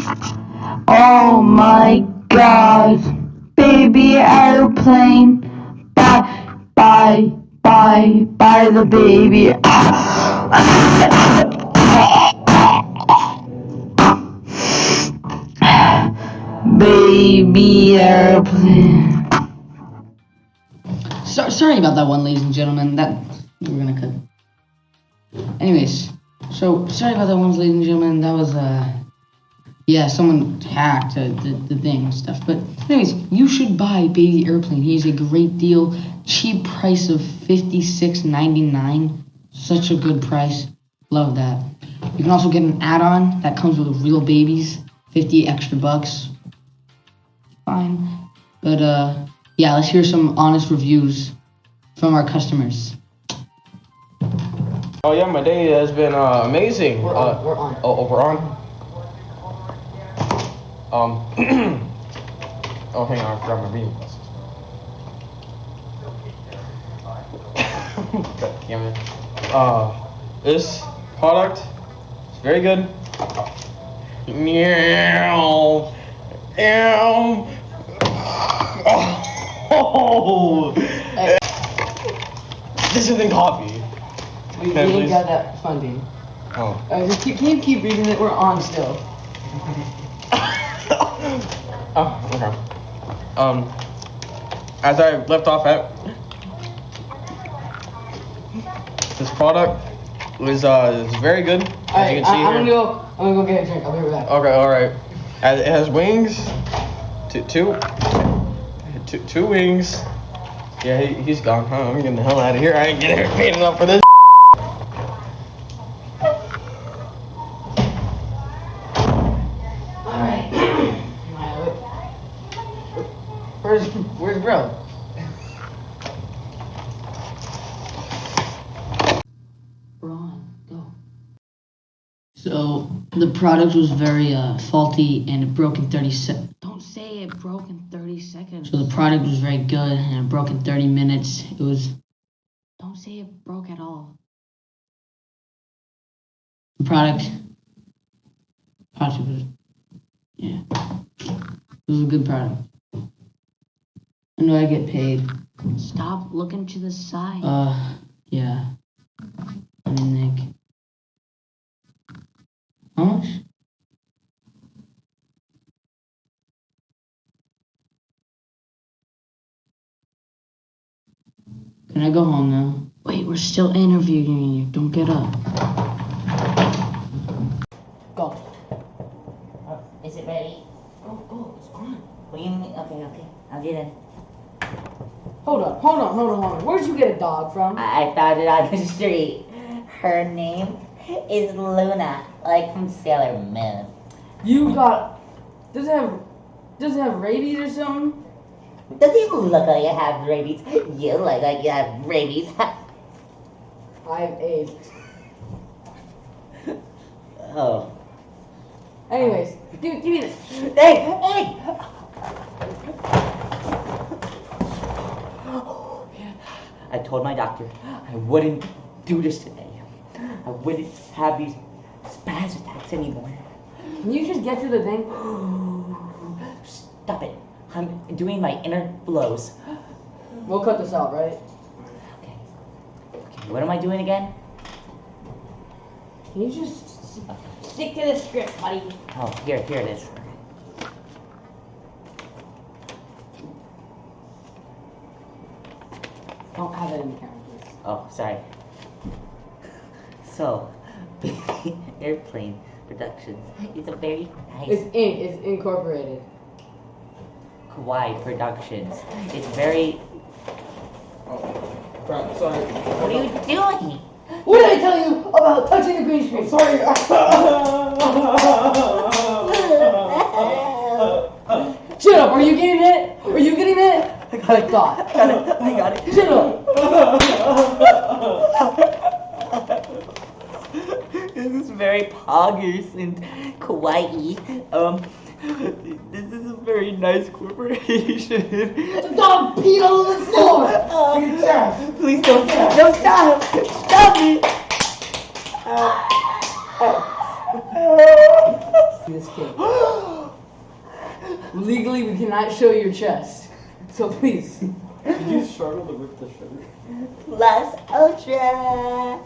Oh my God, baby airplane, bye the baby. Baby airplane. Sorry about that one, ladies and gentlemen. That we're gonna cut. Anyways, so sorry about that one, ladies and gentlemen. That was yeah, someone hacked the thing and stuff. But anyways, you should buy Baby Airplane. He's a great deal, cheap price of $56.99. Such a good price. Love that. You can also get an add-on that comes with real babies, 50 extra bucks. Fine, but yeah, let's hear some honest reviews from our customers. Oh yeah, my day has been amazing. We're on. Oh, we're on. Oh, hang on, I forgot my reading glasses. God damn it. This product is very good. Meow. Meow. Oh. This isn't coffee. We ain't got that funding. Oh. Can you keep reading it? We're on still. Oh, okay. As I left off at, this product is very good. As you can see I'm here. gonna go get a drink. I'll be right back. Okay, all right. It has wings, two wings. Yeah, he's gone. Huh? I'm getting the hell out of here. I ain't getting paid enough for this. Alright. Where's bro? We're on. Go. So the product was very faulty and it broke in 30 seconds. Don't say it broke in 30 seconds. So the product was very good and it broke in 30 minutes. It was. Don't say it broke at all. The product was. Yeah. It was a good product. I know I get paid. Stop looking to the side. Yeah. I mean, Nick. How much? Can I go home now? Wait, we're still interviewing you. Don't get up. Go. Is it ready? Go, it's on. What do you mean? Okay. I'll get in. Hold on. Where'd you get a dog from? I found it on the street. Her name is Luna, like from Sailor Moon. You got. Does it have rabies or something? Does it look like I have rabies? You look like you have rabies. I have AIDS. Oh. Anyways, give me this. Hey! I told my doctor I wouldn't do this today. I wouldn't have these spaz attacks anymore. Can you just get to the thing? Stop it. I'm doing my inner flows. We'll cut this out, right? Okay, what am I doing again? Can you just stick to the script, buddy? Oh, here it is. Don't have it in the camera, please. Oh, sorry. So, Airplane Productions is a very nice. It's incorporated. Kawaii Productions. It's very. Oh, crap, sorry. What are you doing? What did I tell you about touching the green screen? Sorry. Shut up! Are you getting it? I got it. I got it. Shut up! This is very poggers and kawaii. This is a very nice corporation. The dog peed all over the floor! Your chest. Please don't stop! Stop it! This kid. Legally, we cannot show your chest. So please. Did you struggle to rip the shirt? Plus Ultra.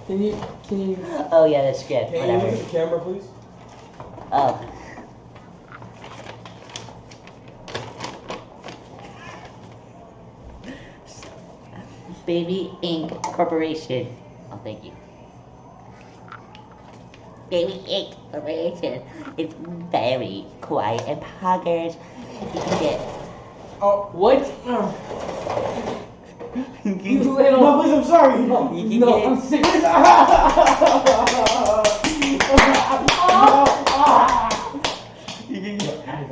Can you? Oh yeah, that's good. Can you look at the camera, please? Oh. Baby Ink Corporation. Oh, thank you. Baby Ink Corporation. It's very quiet and poggers. You can get. Oh, What? You little. no, please, I'm sorry. You can No, get. I'm sick.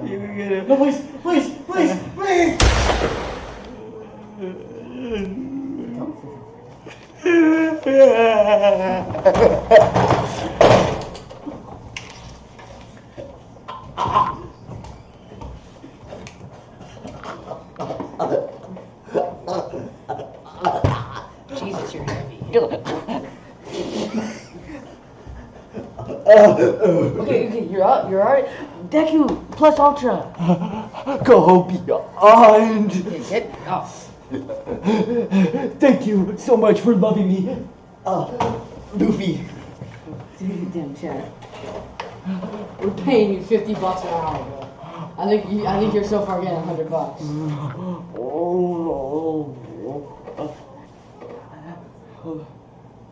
You can get it. No, please, please, please, please. Jesus, you're heavy. Okay, you're up. You're alright. Deku plus Ultra. Go beyond. Okay, get off. Thank you so much for loving me. Luffy. Damn chat. We're paying you $50 an hour, bro. I think you're so far getting $100.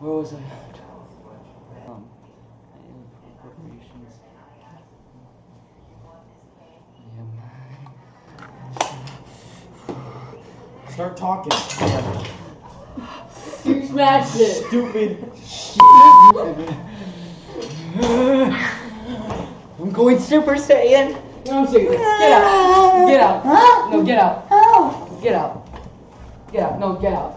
Where was I? Start talking. You smashed it. Stupid. I'm going Super Saiyan. No, I'm serious. Get out. Get out. No, get out. Get out. Get out. No, get out.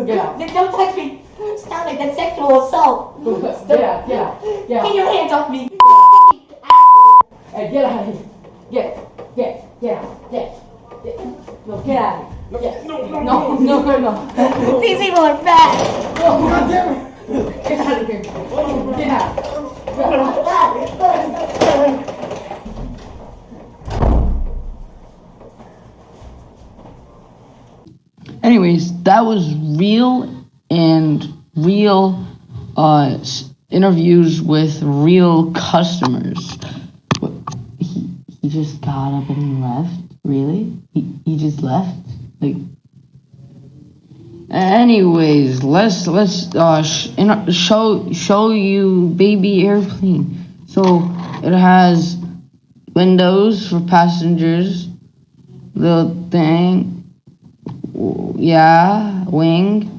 Get out. Don't touch me. Stop it. That's sexual assault. Get out. Get out. Get Get out. your hands off me. Hey, get out of here. Get out. Get. No, get out of here. No. These people are bad. Oh, God damn it. Get out of here. Get out. Anyways, that was real interviews with real customers. He just got up and left. Really? He just left? Like. Anyways, let's show you baby airplane. So it has windows for passengers, little thing, yeah, wing,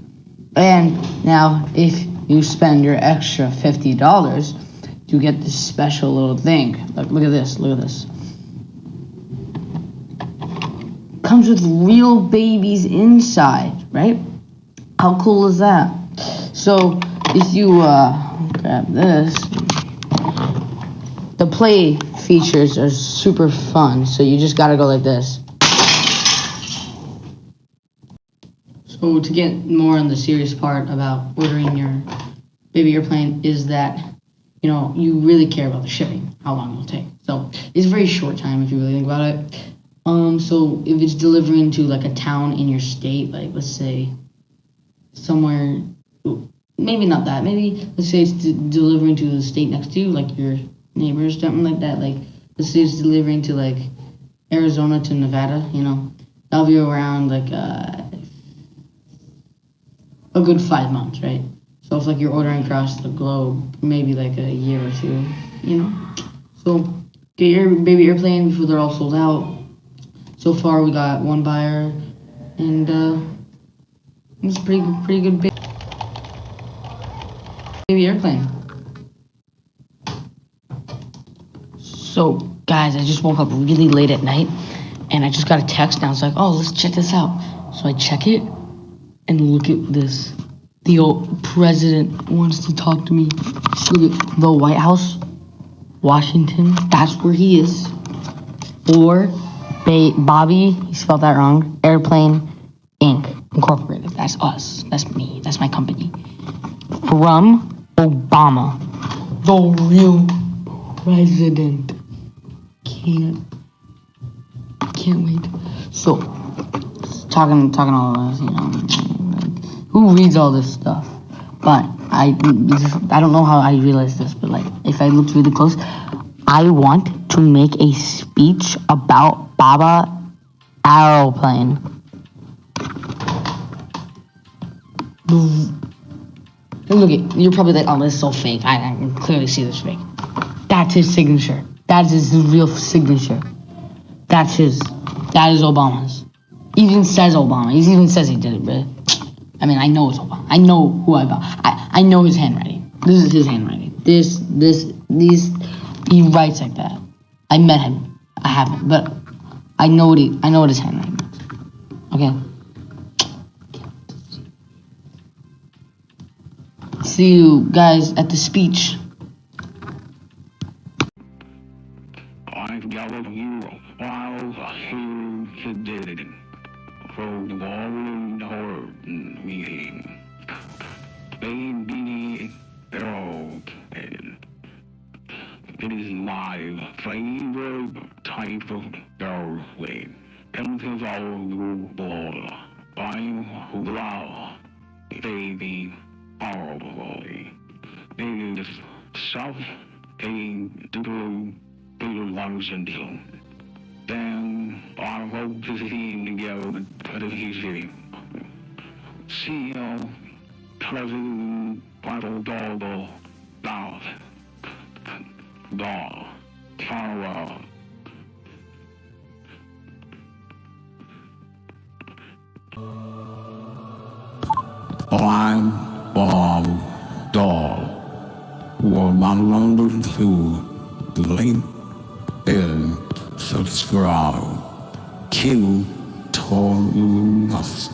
and now if you spend your extra $50, you get this special little thing. Look at this. Look at this. Comes with real babies inside, right? How cool is that? So if you grab this, the play features are super fun. So you just gotta go like this. So to get more on the serious part about ordering your baby airplane is that, you know, you really care about the shipping, how long it'll take. So it's a very short time if you really think about it. So if it's delivering to like a town in your state, like let's say somewhere, maybe not that, maybe let's say it's delivering to the state next to you, like your neighbors, something like that. Like let's say it's delivering to like Arizona to Nevada, you know, that'll be around like a good 5 months, right? So if like you're ordering across the globe, maybe like a year or two, you know. So get your baby airplane before they're all sold out. So far we got one buyer, and it's pretty good baby airplane. So guys, I just woke up really late at night, and I just got a text. Now it's like, oh, let's check this out. So I check it, and look at this. The old president wants to talk to me. Look at the White House, Washington. That's where he is. Or Bobby, he spelled that wrong. Airplane Inc. Incorporated. That's us. That's me. That's my company. From Obama. The real president. Can't wait. So, talking all of this, like, who reads all this stuff? But I don't know how I realized this, but like, if I looked really close, I want to make a speech about Baba Aeroplane. Look at, you're probably like, oh, this is so fake. I can clearly see this fake. That's his signature. That is his real signature. That is Obama's. He even says Obama. He even says he did it, but I mean, I know it's Obama. I know who I know his handwriting. This is his handwriting. These, he writes like that. I met him. I haven't, but I know what his handwriting is. Okay. See you guys at the speech. I've gathered you while here today for the golden horde meeting. Baby aeroplane. It is my favorite type of airplane. Uncontrollable. I'm loud. Baby aeroplane. It is self-paying to do lungs until then I hope to see him together at the easy. See you, President Michael Dolbo, South, Dog, Farewell. I'm Bob Dog. Well, my number 2, the link is subscribe. Q told us.